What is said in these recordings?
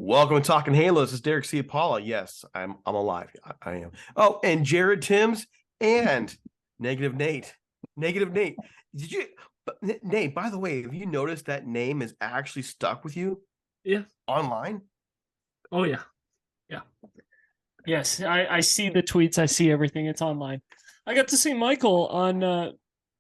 Welcome to Talking Halos. This is Derek Ciapola. Yes, I'm alive. I am. Oh, and Jared Timms and Negative Nate. Negative Nate. Did you, Nate? By the way, have you noticed that name is actually stuck with you? Yeah. Online. Oh yeah. Yeah. Yes, I see the tweets. I see everything. It's online. I got to see Michael on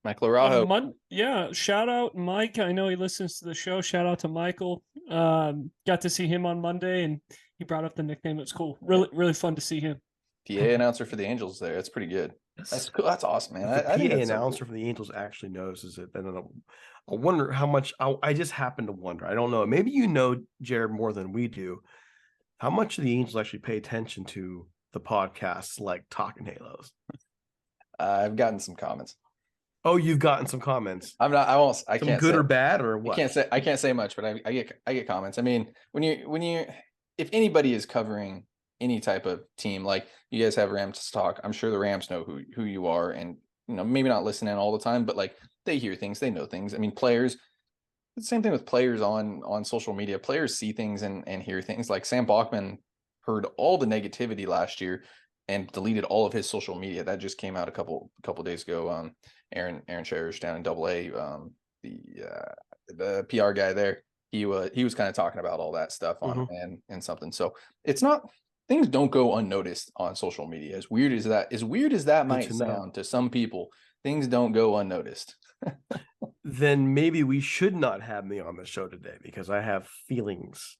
Michael Araujo. Yeah, shout out Mike. I know he listens to the show. Shout out to Michael. Got to see him on Monday, and he brought up the nickname. It's cool. Really fun to see him. PA announcer for the Angels there. That's pretty good. Yes. That's cool. That's awesome, man. If the PA announcer for the Angels actually notices it, then I wonder how much. I just happen to wonder. I don't know. Maybe you know Jared more than we do. How much do the Angels actually pay attention to the podcasts like Talking Halos? I've gotten some comments. Oh, you've gotten some comments. I can't good say, or bad or what? I can't say much, but I get comments. I mean, if anybody is covering any type of team, like you guys have Rams talk, I'm sure the Rams know who you are, and maybe not listening all the time, but like they hear things, they know things. I mean, players, the same thing with players on social media. Players see things and hear things. Like Sam Bachman heard all the negativity last year and deleted all of his social media. That just came out a couple days ago. Aaron Cherish down in Double-A, the PR guy there, he was kind of talking about all that stuff on and something. So it's not, things don't go unnoticed on social media. As weird as that might sound to some people, things don't go unnoticed. Then maybe we should not have me on the show today because I have feelings.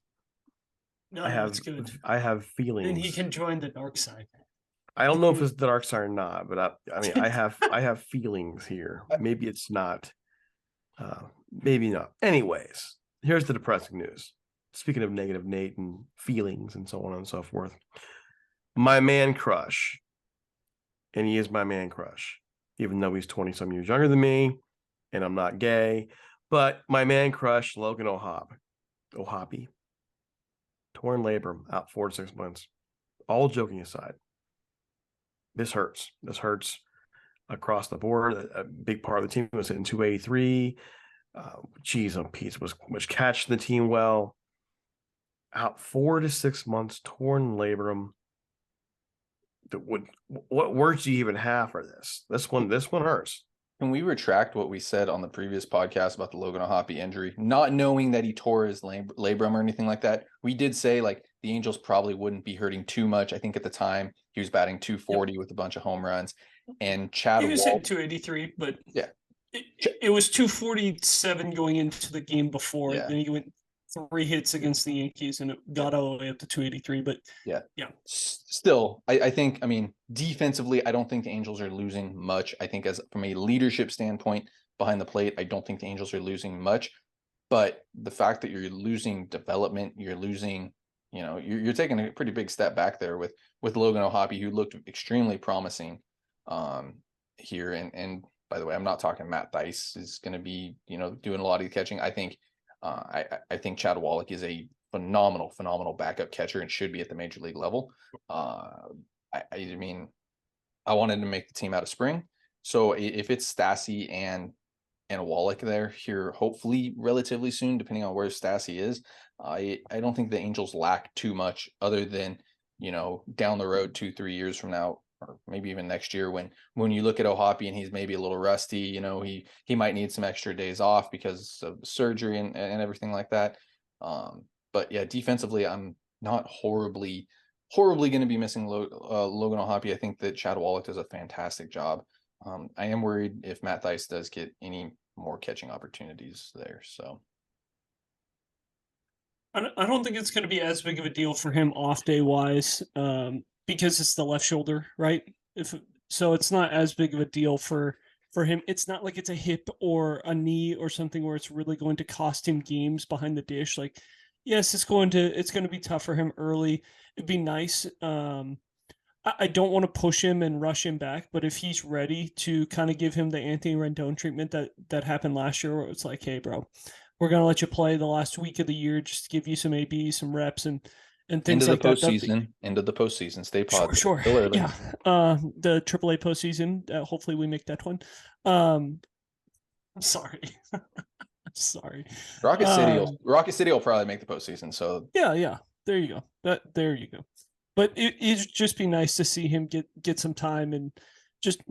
No, that's good. I have feelings. Then he can join the dark side. I don't know if it's the dark side or not, but I mean, I have feelings here. Maybe it's not. Maybe not. Anyways, here's the depressing news. Speaking of Negative Nate and feelings and so on and so forth, my man crush, and he is my man crush, even though he's 20-some years younger than me, and I'm not gay, but my man crush, Logan O'Hoppe, torn labrum, out 4 to 6 months. All joking aside, this hurts. This hurts across the board. A big part of the team was hitting 283. Cheese on Pete was catching the team well. Out 4 to 6 months, torn labrum. What words do you even have for this? This one hurts. Can we retract what we said on the previous podcast about the Logan O'Hoppe injury, not knowing that he tore his labrum or anything like that? We did say like the Angels probably wouldn't be hurting too much. I think at the time he was batting 240 with a bunch of home runs, and Chad he was hitting 283, but yeah, it was 247 going into the game before. Yeah. Then he went 3 hits against the Yankees, and it got all the way up to 283. But yeah. Still, I think, I mean, defensively, I don't think the Angels are losing much. I think as from a leadership standpoint behind the plate, I don't think the Angels are losing much. But the fact that you're losing development, you're losing, you're taking a pretty big step back there with Logan O'Hoppe, who looked extremely promising here. And by the way, I'm not talking Matt Thaiss is going to be, doing a lot of the catching. I think I think Chad Wallach is a phenomenal backup catcher and should be at the major league level. I mean, I wanted to make the team out of spring. So if it's Stassi and Wallach there here, hopefully relatively soon, depending on where Stassi is, I don't think the Angels lack too much other than, down the road 2-3 years from now, or maybe even next year when you look at O'Hoppe and he's maybe a little rusty, he might need some extra days off because of surgery and everything like that. But yeah, defensively, I'm not horribly going to be missing Logan O'Hoppe. I think that Chad Wallach does a fantastic job. I am worried if Matt Thaiss does get any more catching opportunities there. So I don't think it's going to be as big of a deal for him off day wise, because it's the left shoulder, right? So it's not as big of a deal for him. It's not like it's a hip or a knee or something where it's really going to cost him games behind the dish. Like, yes, it's going to be tough for him early. It'd be nice. I don't want to push him and rush him back, but if he's ready to kind of give him the Anthony Rendon treatment that happened last year, where it's like, hey, bro, we're going to let you play the last week of the year, just to give you some AB, some reps and things like that. End of the postseason. Stay positive. Sure. Yeah. The AAA postseason. Hopefully we make that one. I'm sorry. Sorry. Rocket City will probably make the postseason. So yeah. There you go. There you go. But it'd just be nice to see him get some time, and just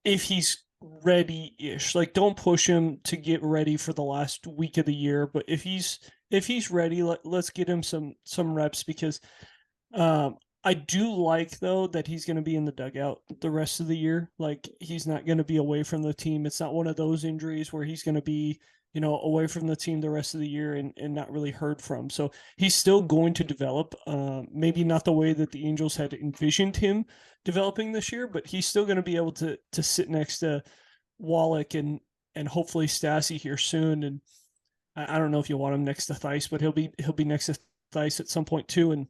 if he's ready-ish. Like, don't push him to get ready for the last week of the year. But if he's ready, let's get him some reps, because I do like, though, that he's going to be in the dugout the rest of the year. Like, he's not going to be away from the team. It's not one of those injuries where he's going to be, away from the team the rest of the year and not really heard from. So he's still going to develop, maybe not the way that the Angels had envisioned him developing this year, but he's still going to be able to sit next to Wallach and hopefully Stassi here soon. And I don't know if you want him next to Theis, but he'll be next to Theis at some point too. And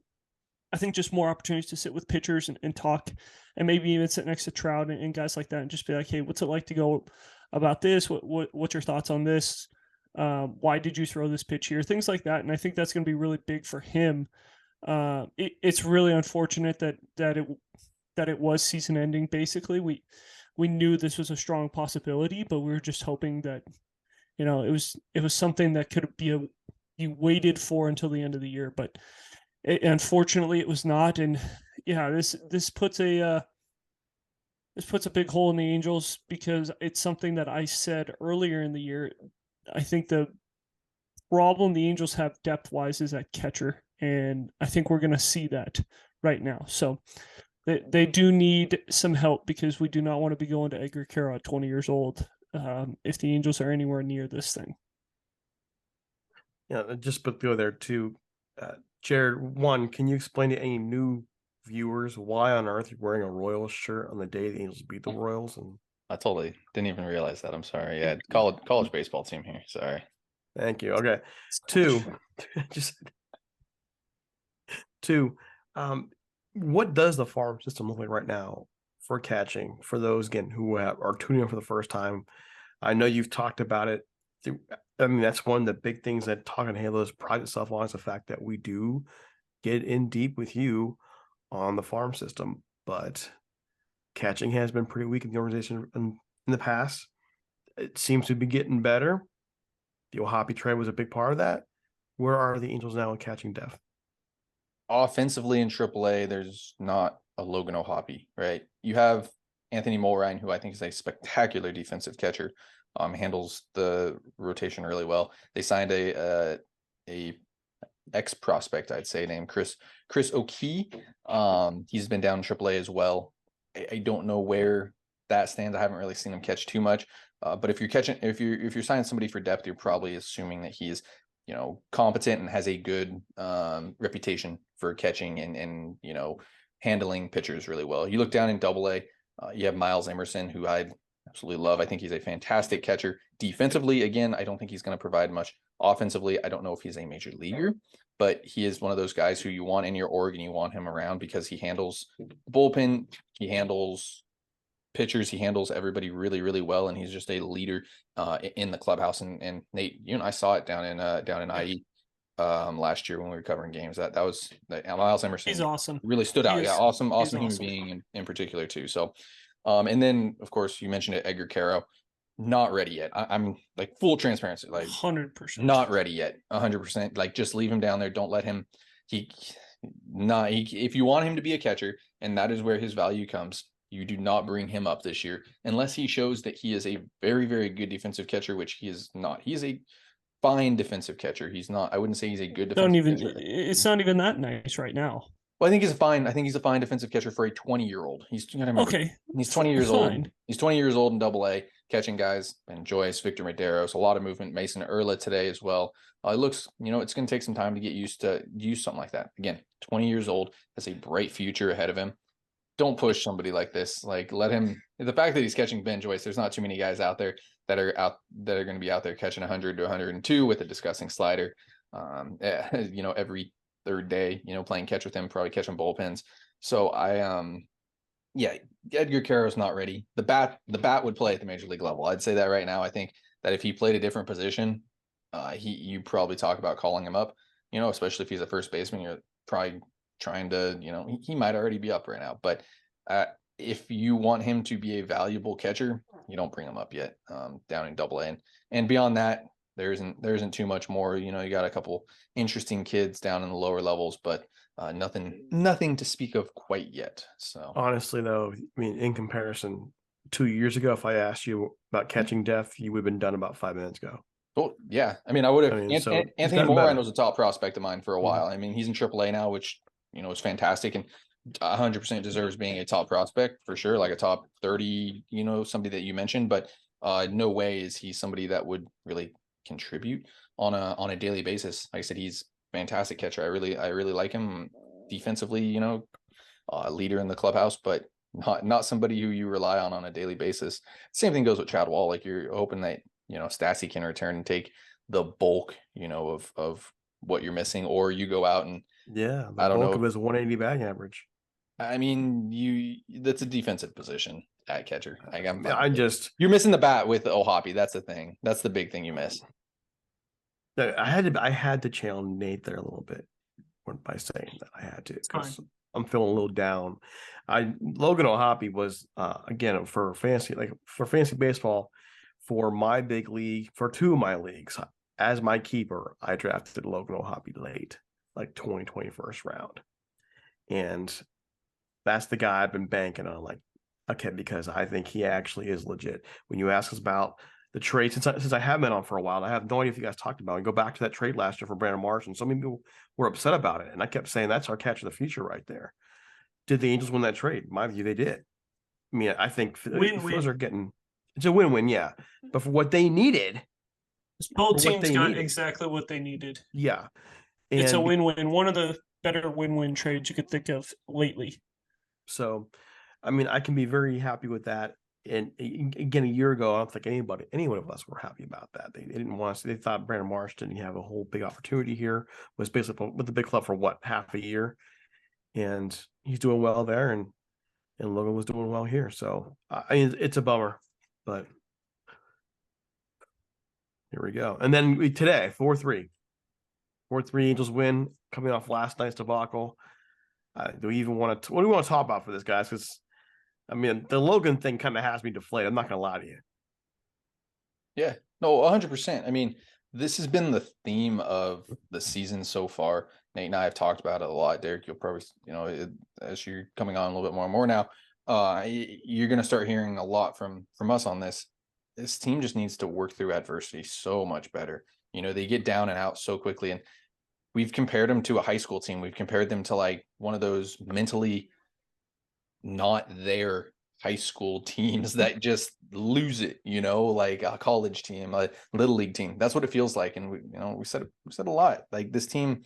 I think just more opportunities to sit with pitchers and talk, and maybe even sit next to Trout and guys like that, and just be like, hey, what's it like to go about this? What's your thoughts on this? Why did you throw this pitch here? Things like that. And I think that's going to be really big for him. It's really unfortunate that it was season ending. Basically, we knew this was a strong possibility, but we were just hoping that, it was something that could be you waited for until the end of the year, but unfortunately it was not. And yeah, this puts a big hole in the Angels, because it's something that I said earlier in the year. I think the problem the Angels have depth-wise is at catcher, and I think we're going to see that right now. So they do need some help, because we do not want to be going to Edgar Quero at 20 years old if the Angels are anywhere near this thing. Yeah, just but go there too. Jared, one, can you explain to any new viewers why on earth you're wearing a Royals shirt on the day the Angels beat the Royals? And I totally didn't even realize that. I'm sorry. Yeah, college baseball team here. Sorry. Thank you. Okay. Two, what does the farm system look like right now for catching, for those, again, who are tuning in for the first time? I know you've talked about it. I mean, that's one of the big things that Talking Halos prides itself on, is the fact that we do get in deep with you on the farm system, but catching has been pretty weak in the organization in the past. It seems to be getting better. The O'Hoppe trade was a big part of that. Where are the Angels now in catching depth? Offensively in AAA, there's not a Logan O'Hoppe, right? You have Anthony Mulrine, who I think is a spectacular defensive catcher, handles the rotation really well. They signed a ex prospect, I'd say, named Chris O'Kee. He's been down in AAA as well. I don't know where that stands. I haven't really seen him catch too much. But if you're signing somebody for depth, you're probably assuming that he's, competent and has a good reputation for catching and handling pitchers really well. You look down in AA, you have Miles Emerson, who I absolutely love. I think he's a fantastic catcher. Defensively, again, I don't think he's going to provide much. Offensively, I don't know if he's a major leaguer, but he is one of those guys who you want in your org and you want him around, because he handles the bullpen, he handles pitchers, he handles everybody really, really well, and he's just a leader in the clubhouse. And Nate, you and I saw it down in IE last year when we were covering games. That was Miles Emerson. He's awesome. Really stood out. Yeah, awesome human being in particular too. So, and then of course you mentioned it, Edgar Quero, not ready yet. I'm like full transparency, like 100%, not ready yet, 100%. Like, just leave him down there. Don't let him. If you want him to be a catcher, and that is where his value comes, you do not bring him up this year unless he shows that he is a very, very good defensive catcher, which he is not. He is a fine defensive catcher. He's not. I wouldn't say he's a good defensive catcher. It's not even that nice right now. Well, I think he's a fine defensive catcher for a 20-year-old. He's okay. He's 20 years old. He's 20 years old in AA, catching guys. Ben Joyce, Victor Medeiros, a lot of movement. Mason Erla today as well. It looks, it's going to take some time to get used to use something like that. Again, 20 years old, has a bright future ahead of him. Don't push somebody like this. Like, let him. The fact that he's catching Ben Joyce, there's not too many guys out there that are going to be out there catching 100 to 102 with a disgusting slider. Every third day, playing catch with him, probably catching bullpens. So Edgar Quero is not ready. The bat would play at the major league level. I'd say that right now. I think that if he played a different position, you probably talk about calling him up, especially if he's a first baseman. You're probably trying to, he might already be up right now. But if you want him to be a valuable catcher, you don't bring him up yet down in AA. And beyond that, There isn't too much more. You got a couple interesting kids down in the lower levels, but nothing to speak of quite yet. So honestly, though, I mean, in comparison, 2 years ago, if I asked you about catching depth, you would have been done about 5 minutes ago. oh yeah, I mean, I would have. I mean, so it's Anthony gotten Moran better. was a top prospect of mine for a while. I mean, he's in AAA now, which is fantastic, and 100% deserves being a top prospect for sure, like a top 30. Somebody that you mentioned, but no way is he somebody that would really contribute on a daily basis. Like I said, he's a fantastic catcher. I really like him defensively. Leader in the clubhouse, but not somebody who you rely on a daily basis. Same thing goes with Chad Wall. Like you're hoping that Stassi can return and take the bulk of what you're missing, or you go out and Yeah, the I don't bulk know. of his 180 batting average. I mean, that's a defensive position at catcher. Like you're missing the bat with O'Hoppe. That's the thing. That's the big thing you miss. I had to challenge Nate there a little bit by saying that I had to, because I'm feeling a little down. Logan O'Hoppe was again for fantasy baseball, for my big league, for two of my leagues, as my keeper, I drafted Logan O'Hoppe late, like 21st round. And that's the guy I've been banking on, like, okay, because I think he actually is legit. When you ask us about the trade, since I have been on for a while, I have no idea if you guys talked about it. Go back to that trade last year for Brandon Marsh, and so many people were upset about it. And I kept saying that's our catch of the future right there. Did the Angels win that trade? In my view, they did. I mean, I think Phillies are getting, it's a win-win, yeah. But for what they needed, both teams got exactly what they needed. Yeah. And it's a win-win. One of the better win-win trades you could think of lately. So, I mean, I can be very happy with that. And again, a year ago, I don't think any one of us were happy about that. They didn't want us. They thought Brandon Marsh didn't have a whole big opportunity here. Was basically with the big club for what, half a year, and he's doing well there, and Logan was doing well here. So I mean, it's a bummer, but here we go. And then today, 4-3 Angels win, coming off last night's debacle. Do we even want to? What do we want to talk about for this, guys? Because I mean, the Logan thing kind of has me deflated. I'm not going to lie to you. Yeah, no, 100%. I mean, this has been the theme of the season so far. Nate and I have talked about it a lot. Derek, you'll probably, as you're coming on a little bit more and more now, you're going to start hearing a lot from us on this. This team just needs to work through adversity so much better. They get down and out so quickly, and we've compared them to a high school team. We've compared them to like one of those mentally not there high school teams that just lose it, like a college team, a little league team. That's what it feels like. And we said a lot. Like this team,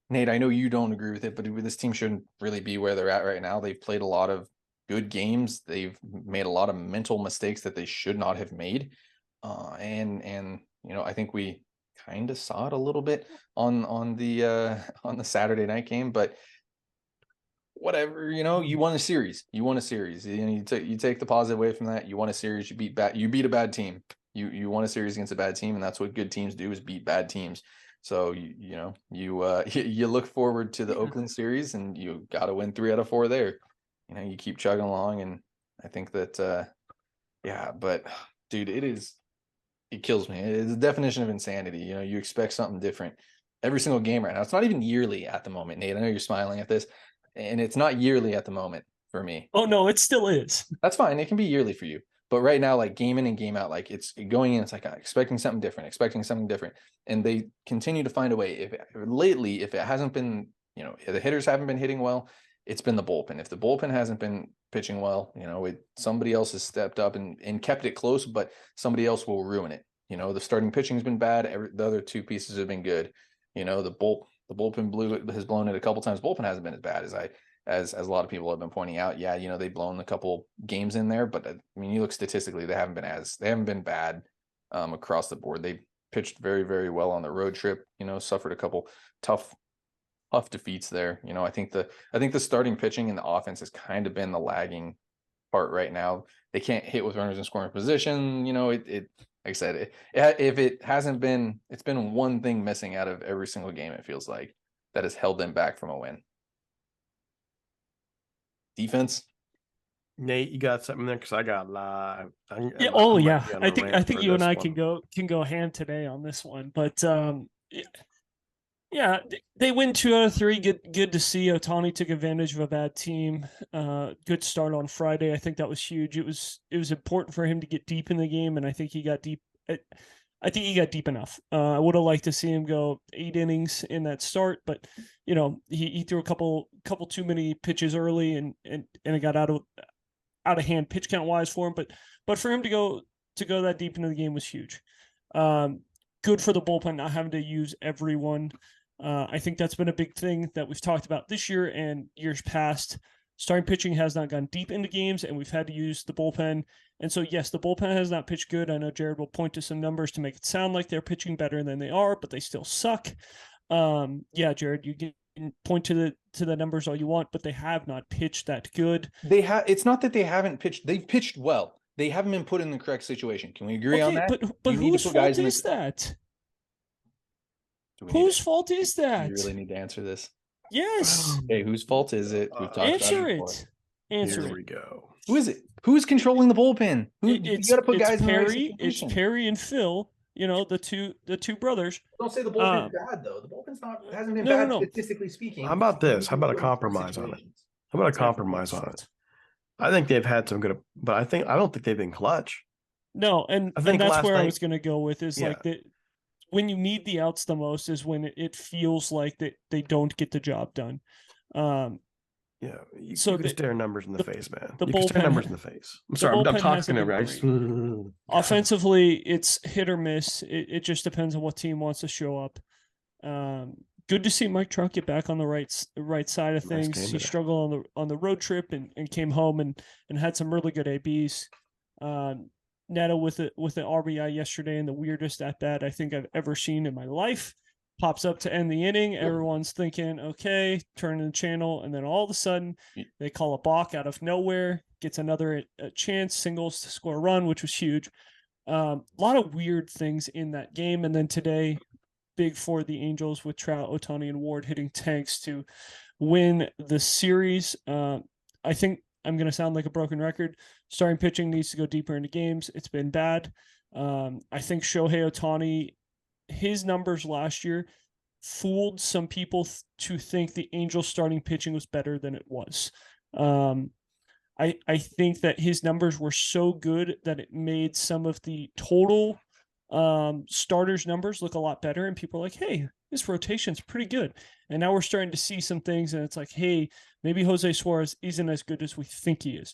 Nate, I know you don't agree with it, but this team shouldn't really be where they're at right now. They've played a lot of good games. They've made a lot of mental mistakes that they should not have made. And I think we kind of saw it a little bit on the Saturday night game, but whatever, you won a series. You take the positive away from that. You won a series. You beat a bad team. You won a series against a bad team, and that's what good teams do, is beat bad teams. So you look forward to the Oakland series, and you got to win 3 out of 4 there. You keep chugging along, and I think that but dude, it kills me. It's the definition of insanity. You expect something different every single game right now. It's not even yearly at the moment, Nate. I know you're smiling at this. And it's not yearly at the moment for me. Oh, no, it still is. That's fine. It can be yearly for you. But right now, like game in and game out, like it's going in, it's like expecting something different. And they continue to find a way. If it hasn't been, if the hitters haven't been hitting well, it's been the bullpen. If the bullpen hasn't been pitching well, somebody else has stepped up and kept it close, but somebody else will ruin it. The starting pitching has been bad. The other 2 pieces have been good. The bullpen has blown it a couple times. Bullpen hasn't been as bad as a lot of people have been pointing out. Yeah, they've blown a couple games in there, but I mean, you look statistically, they haven't been bad across the board. They pitched very, very well on the road trip. Suffered a couple tough defeats there. I think the starting pitching and the offense has kind of been the lagging part right now. They can't hit with runners in scoring position. Like I said, if it hasn't been, it's been one thing missing out of every single game, it feels like, that has held them back from a win. Defense. Nate, you got something there? Because I got live. Yeah. Oh, might yeah. be on I a think rant for you and this I one. can go hand today on this one. But yeah, they win 2 out of 3. Good to see. Ohtani took advantage of a bad team. Good start on Friday. I think that was huge. It was important for him to get deep in the game, and I think he got deep. I think he got deep enough. I would have liked to see him go 8 innings in that start, but he threw a couple too many pitches early, and it got out of hand pitch count wise for him. But for him to go that deep into the game was huge. Good for the bullpen not having to use everyone. I think that's been a big thing that we've talked about this year and years past. Starting pitching has not gone deep into games, and we've had to use the bullpen. And so, yes, the bullpen has not pitched good. I know Jared will point to some numbers to make it sound like they're pitching better than they are, but they still suck. Yeah, Jared, you can point to the numbers all you want, but they have not pitched that good. It's not that they haven't pitched. They've pitched well. They haven't been put in the correct situation. Can we agree on that? But whose fault is that? Whose fault is that? You really need to answer this. Yes. Hey, whose fault is it? We've talked Answer about it. Answer Here it. we go. Who is it? Who's controlling the bullpen? You got to put guys in the right Perry. It's situation. Perry and Phil. The two brothers. Don't say the bullpen's bad though. The bullpen's hasn't been bad statistically speaking. How about this? How about a compromise on it? How about a compromise on it? I think they've had some good, but I don't think they've been clutch. No, and that's where I was going to go with is like that. When you need the outs the most is when it feels like that they don't get the job done. Yeah, you can stare numbers in the face, man. You can stare numbers in the face. I'm sorry, I'm talking to Offensively, it's hit or miss. It just depends on what team wants to show up. Good to see Mike Trout get back on the right side of things. He struggled on the road trip and came home and had some really good ABs. Neto with an RBI yesterday and the weirdest at bat I think I've ever seen in my life. Pops up to end the inning. Everyone's thinking, okay, turning the channel. And then all of a sudden they call a balk out of nowhere, gets another chance, singles to score a run, which was huge. A lot of weird things in that game. And then today, big for the Angels with Trout, Ohtani, and Ward hitting tanks to win the series. I think I'm going to sound like a broken record. Starting pitching needs to go deeper into games. It's been bad. I think Shohei Ohtani, his numbers last year fooled some people to think the Angels starting pitching was better than it was. I think that his numbers were so good that it made some of the total starters numbers look a lot better, and people are like, hey, this rotation's pretty good. And now we're starting to see some things, and it's like, hey, maybe Jose Suarez isn't as good as we think he is.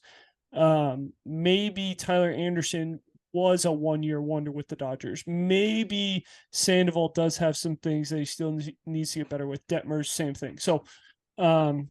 Maybe Tyler Anderson was a one-year wonder with the Dodgers. Maybe Sandoval does have some things that he still needs to get better with. Detmer's, same thing. So the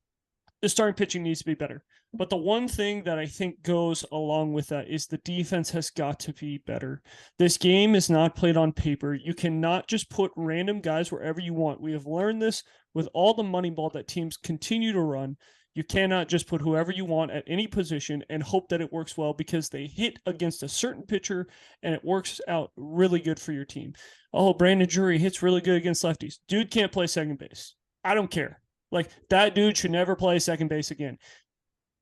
starting pitching needs to be better. But the one thing that I think goes along with that is the defense has got to be better. This game is not played on paper. You cannot just put random guys wherever you want. We have learned this with all the money ball that teams continue to run. You cannot just put whoever you want at any position and hope that it works well because they hit against a certain pitcher and it works out really good for your team. Oh, Brandon Drury hits really good against lefties. Dude can't play second base. I don't care. Like, that dude should never play second base again.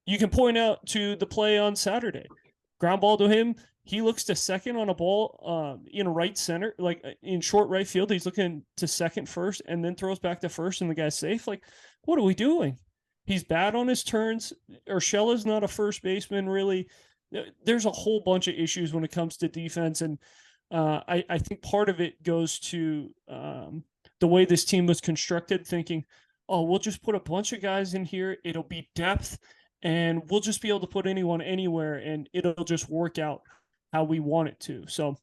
You can point out to the play on Saturday. Ground ball to him. He looks to second on a ball in right center, like in short right field. He's looking to second first and then throws back to first and the guy's safe. Like, what are we doing? He's bad on his turns. Urshela's not a first baseman, really. There's a whole bunch of issues when it comes to defense, and I think part of it goes to the way this team was constructed, thinking, oh, we'll just put a bunch of guys in here. It'll be depth, and we'll just be able to put anyone anywhere, and it'll just work out how we want it to. So,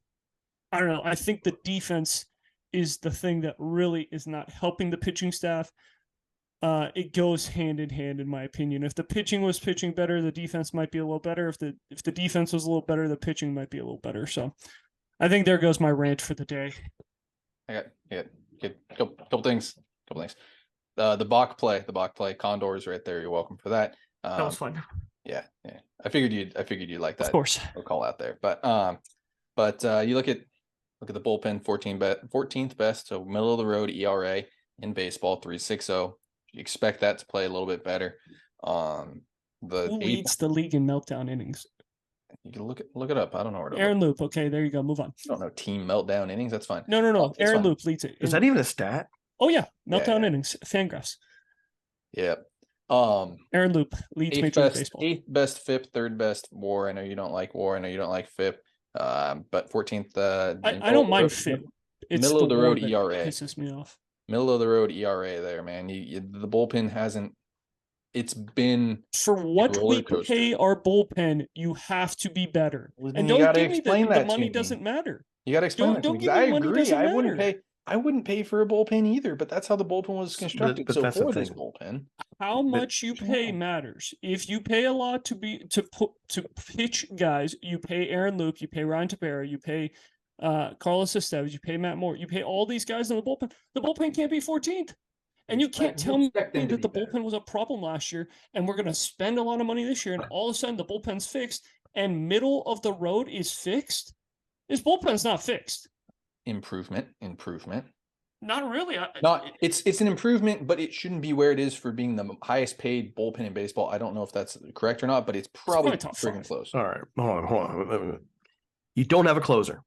I don't know. I think the defense is the thing that really is not helping the pitching staff. It goes hand in hand, in my opinion. If the pitching was pitching better, the defense might be a little better. If the defense was a little better, the pitching might be a little better. So, I think there goes my rant for the day. I got couple things. The balk play. Condors right there. You're welcome for that. That was fun. Yeah. I figured you'd like that. Of course. We'll call out there, but you look at the bullpen, 14th best, so middle of the road ERA in baseball, 3.60. You expect that to play a little bit better. the Who 8th. leads the league in meltdown innings? You can look it up. I don't know where to Aaron look. Loop. Okay, there you go. Move on. I don't know team meltdown innings. That's fine. No. That's Aaron fine. Loop leads it. Is that even a stat? Oh yeah, meltdown Yeah. innings. Fangraphs. Yeah. Aaron Loop leads Major League Baseball. 8th best FIP, 3rd best WAR. I know you don't like WAR. I know you don't like FIP. But 14th. I don't mind FIP. It's middle of the WAR road that ERA. pisses me off. Middle of the road ERA there, man. The bullpen hasn't. It's been For what roller we coaster. pay our bullpen, you have to be better. Well, then And you don't gotta give me explain the that to money me. doesn't matter. You got to explain that to Don't me, give 'cause me I money agree. doesn't I wouldn't matter. pay. I wouldn't pay for a bullpen either, but that's how the bullpen was constructed. but So that's the for this thing. bullpen, How But- much you pay matters. If you pay a lot to pitch guys, you pay Aaron Loop, you pay Ryan Tepera, you pay Carlos Estevez, you pay Matt Moore, you pay all these guys in the bullpen. The bullpen can't be 14th. And you can't tell me expect them to that the be better. bullpen was a problem last year and we're going to spend a lot of money this year and all of a sudden the bullpen's fixed and middle of the road is fixed. This bullpen's not fixed. improvement. Not really. It's an improvement, but it shouldn't be where it is for being the highest paid bullpen in baseball. I don't know if that's correct or not, but it's probably top freaking 5. close. All right, hold on. You don't have a closer.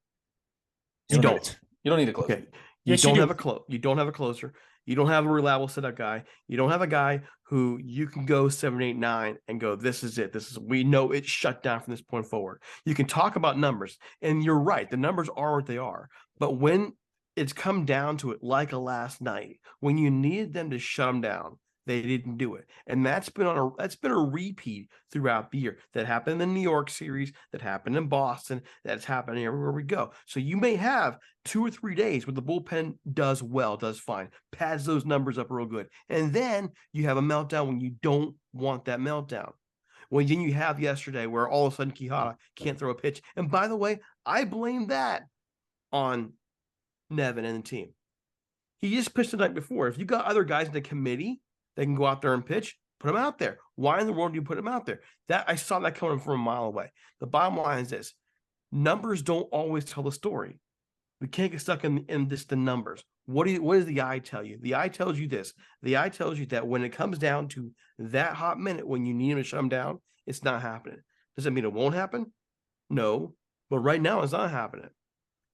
You don't. You don't need a closer. Okay. Yes, you don't do. have you don't have a closer. You don't have a reliable setup guy. You don't have a guy who you can go 7, 8, 9 and go, this is it. We know it's shut down from this point forward. You can talk about numbers, and you're right. The numbers are what they are. But when it's come down to it, like a last night, when you needed them to shut them down, they didn't do it. And that's been a repeat throughout the year. That happened in the New York series, that happened in Boston, that's happening everywhere we go. So you may have 2 or 3 days where the bullpen does well, does fine, pads those numbers up real good. And then you have a meltdown when you don't want that meltdown. Well, then you have yesterday where all of a sudden Quijada can't throw a pitch. And by the way, I blame that on Nevin and the team. He just pitched the night before. If you got other guys in the committee, they can go out there and pitch, put them out there. Why in the world do you put them out there? That I saw that coming from a mile away. The bottom line is this: numbers don't always tell the story. We can't get stuck in just the numbers. What does the eye tell you? The eye tells you this. The eye tells you that when it comes down to that hot minute, when you need them to shut them down, it's not happening. Does that mean it won't happen? No, but right now it's not happening.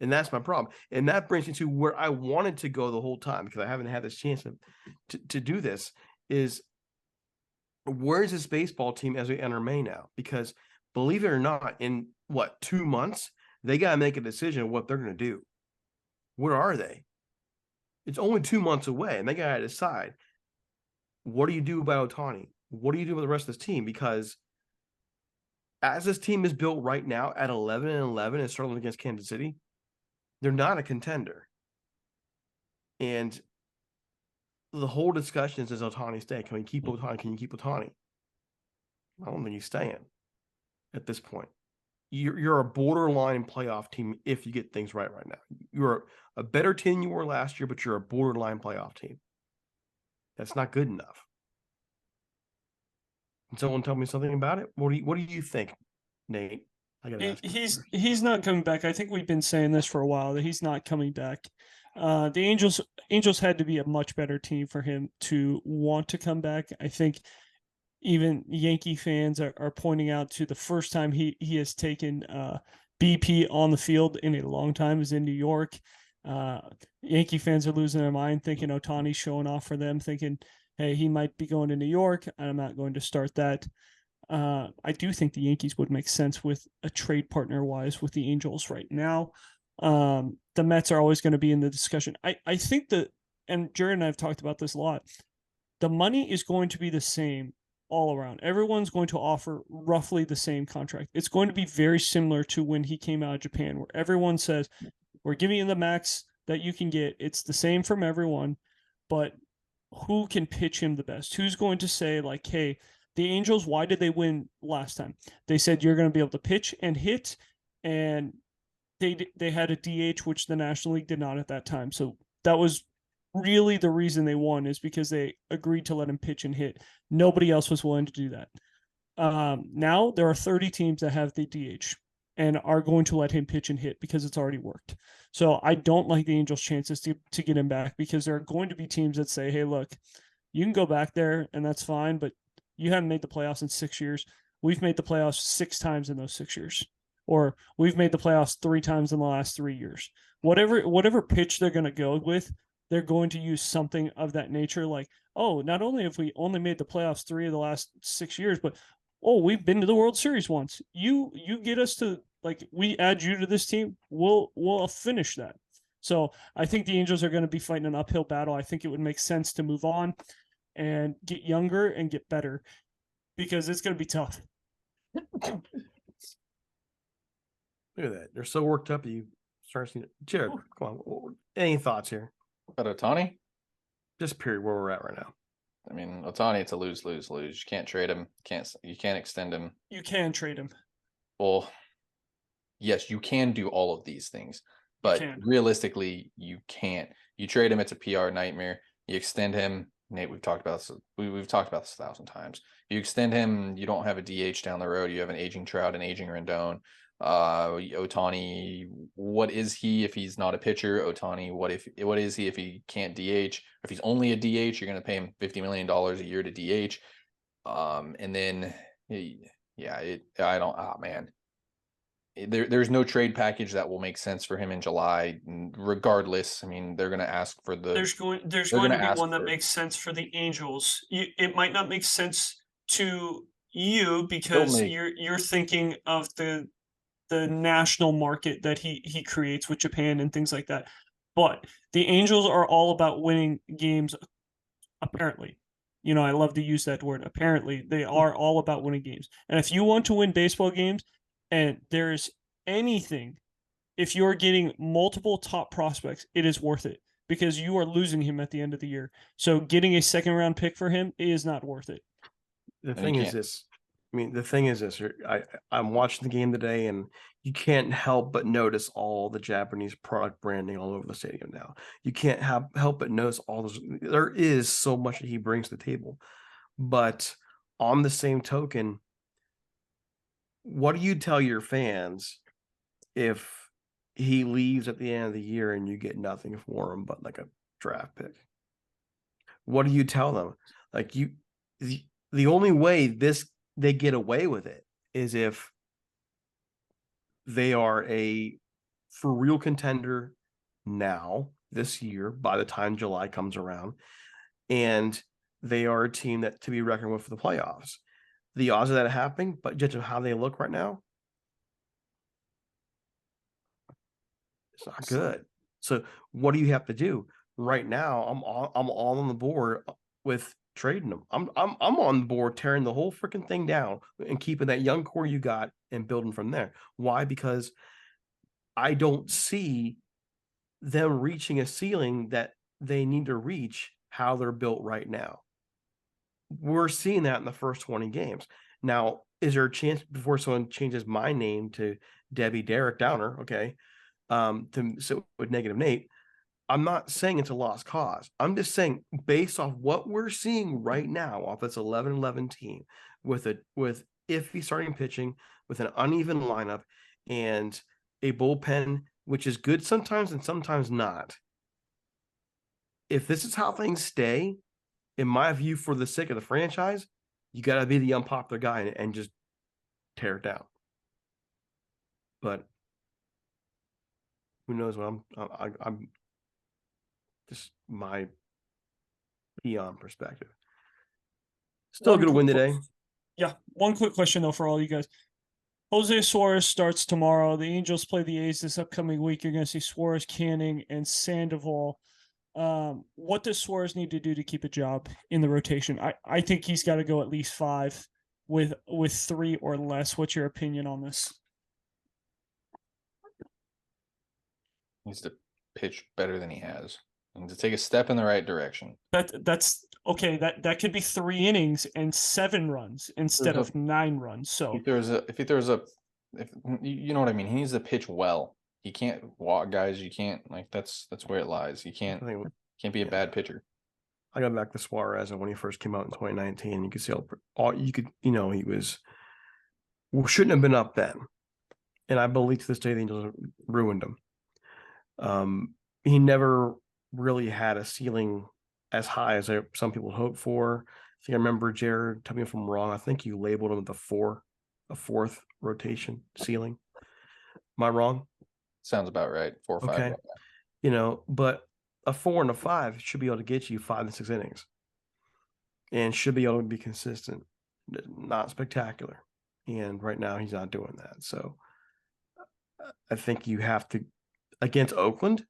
And that's my problem. And that brings me to where I wanted to go the whole time, because I haven't had this chance to do this, is where's this baseball team as we enter May now? Because believe it or not, in 2 months, they got to make a decision of what they're going to do. Where are they? It's only 2 months away, and they got to decide, what do you do about Ohtani? What do you do with the rest of this team? Because as this team is built right now at 11-11 and struggling against Kansas City, they're not a contender. And the whole discussion is, does Ohtani stay? Can we keep Ohtani? Can you keep Ohtani? I don't think he's staying at this point. You're a borderline playoff team if you get things right now. You're a better team than you were last year, but you're a borderline playoff team. That's not good enough. Can someone tell me something about it? What do you think, Nate? I gotta ask he's not coming back. I think we've been saying this for a while, that he's not coming back. The Angels had to be a much better team for him to want to come back. I think even Yankee fans are pointing out to the first time he has taken BP on the field in a long time is in New York. Yankee fans are losing their mind, thinking Ohtani's showing off for them, thinking, hey, he might be going to New York. I'm not going to start that. I do think the Yankees would make sense with a trade partner wise with the Angels right now. The Mets are always going to be in the discussion. I think that, and Jared and I have talked about this a lot, the money is going to be the same all around. Everyone's going to offer roughly the same contract. It's going to be very similar to when he came out of Japan, where everyone says, we're giving you the max that you can get. It's the same from everyone, but who can pitch him the best? Who's going to say, like, hey, the Angels, why did they win last time? They said you're going to be able to pitch and hit, and they had a DH, which the National League did not at that time. So that was really the reason they won, is because they agreed to let him pitch and hit. Nobody else was willing to do that. Now there are 30 teams that have the DH and are going to let him pitch and hit because it's already worked. So I don't like the Angels' chances to get him back, because there are going to be teams that say, hey, look, you can go back there and that's fine, but you haven't made the playoffs in 6 years. We've made the playoffs 6 times in those 6 years, or we've made the playoffs 3 times in the last 3 years. Whatever pitch they're going to go with, they're going to use something of that nature. Like, oh, not only have we only made the playoffs 3 of the last 6 years, but oh, we've been to the World Series once. You get us to, like, we add you to this team, we'll finish that. So I think the Angels are going to be fighting an uphill battle. I think it would make sense to move on and get younger and get better, because it's going to be tough. Look at that. They're so worked up. You start seeing it. Jared, come on. Any thoughts here? About Ohtani? Just period where we're at right now. I mean, Ohtani, it's a lose. You can't trade him. You can't extend him. You can trade him. Well, yes, you can do all of these things, but realistically, you can't. You trade him, it's a PR nightmare. You extend him, Nate. We've talked about this. We've talked about this 1,000 times. You extend him, you don't have a DH down the road. You have an aging Trout, an aging Rendon. Ohtani, what is he if he's not a pitcher? Ohtani, what is he if he can't DH? If he's only a DH, you're going to pay him $50 million a year to DH. And then, there's no trade package that will make sense for him in July. Regardless, I mean, they're going to ask for the. There's going to be one that makes sense for the Angels. It might not make sense to you because you're thinking of the national market that he creates with Japan and things like that. But the Angels are all about winning games, apparently. You know, I love to use that word. Apparently, they are all about winning games. And if you want to win baseball games, and there's anything, if you're getting multiple top prospects, it is worth it, because you are losing him at the end of the year. So getting a second-round pick for him is not worth it. The thing is this. I'm watching the game today, and you can't help but notice all the Japanese product branding all over the stadium now. You can't help but notice all those. There is so much that he brings to the table. But on the same token, what do you tell your fans if he leaves at the end of the year and you get nothing for him but like a draft pick? What do you tell them? Like, the only way they get away with it is if they are a for real contender now this year by the time July comes around, and they are a team that to be reckoned with for the playoffs. The odds of that happening, but judging how they look right now, it's not good. So what do you have to do right now? I'm all on the board with trading them. I'm on the board tearing the whole freaking thing down and keeping that young core you got and building from there. Why? Because I don't see them reaching a ceiling that they need to reach how they're built right now. We're seeing that in the first 20 games. Now, is there a chance before someone changes my name to Debbie Derek Downer, okay, with Negative Nate, I'm not saying it's a lost cause. I'm just saying, based off what we're seeing right now off this 11-11 team with iffy starting pitching, with an uneven lineup, and a bullpen which is good sometimes and sometimes not. If this is how things stay, in my view, for the sake of the franchise, you got to be the unpopular guy and just tear it down. But who knows what I'm just my peon perspective. Still a good win today. Yeah. One quick question, though, for all you guys. Jose Suarez starts tomorrow. The Angels play the A's this upcoming week. You're going to see Suarez, Canning, and Sandoval. What does Suarez need to do to keep a job in the rotation? I think he's got to go at least 5 with 3 or less. What's your opinion on this? He needs to pitch better than he has. And to take a step in the right direction. That's okay. That could be 3 innings and 7 runs instead of 9 runs. So if you know what I mean, he needs to pitch well. He can't walk guys. You can't, like, that's where it lies. He can't be a bad pitcher. I got back to Suarez, and when he first came out in 2019, you could see he shouldn't have been up then. And I believe to this day the Angels ruined him. He never really had a ceiling as high as some people hoped for. think I remember, Jared, tell me if I'm wrong. I think you labeled him a fourth rotation ceiling. Am I wrong? Sounds about right. 4 or 5. Okay. But a 4 and a 5 should be able to get you 5 to 6 innings and should be able to be consistent, not spectacular. And right now he's not doing that. So I think you have to, against Oakland,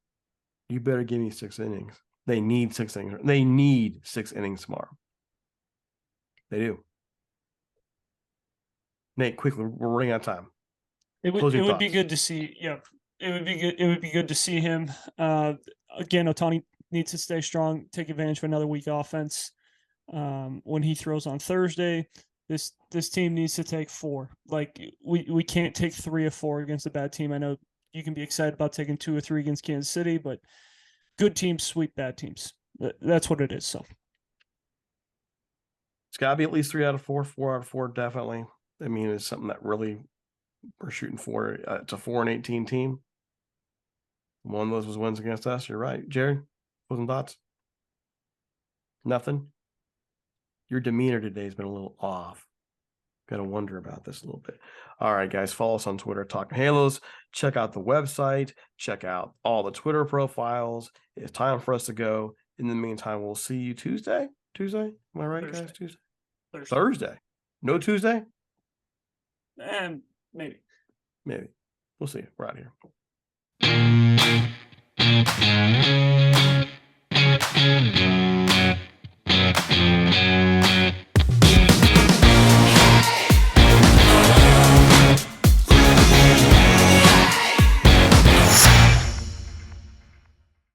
you better give me 6 innings. They need 6 innings. They need 6 innings tomorrow. They do. Nate, quickly, we're running out of time. It would Closing be thoughts. good to see. Yeah, it would be good. It would be good to see him. Again, Ohtani needs to stay strong, take advantage of another weak offense. When he throws on Thursday, this team needs to take 4. Like we can't take 3 or 4 against a bad team. I know you can be excited about taking 2 or 3 against Kansas City, but good teams sweep bad teams. That's what it is. So It's got to be at least 3 out of 4, 4 out of 4, definitely. I mean, it's something that really we're shooting for. It's a 4-18 team. One of those was wins against us. You're right. Jared, closing thoughts? Nothing? Your demeanor today has been a little off. Got to wonder about this a little bit. All right, guys, follow us on Twitter, Talking Halos. Check out the website. Check out all the Twitter profiles. It's time for us to go. In the meantime, we'll see you Tuesday. Tuesday? Am I right, guys? Tuesday? Thursday. No Tuesday? maybe. Maybe. We'll see. We're out of here.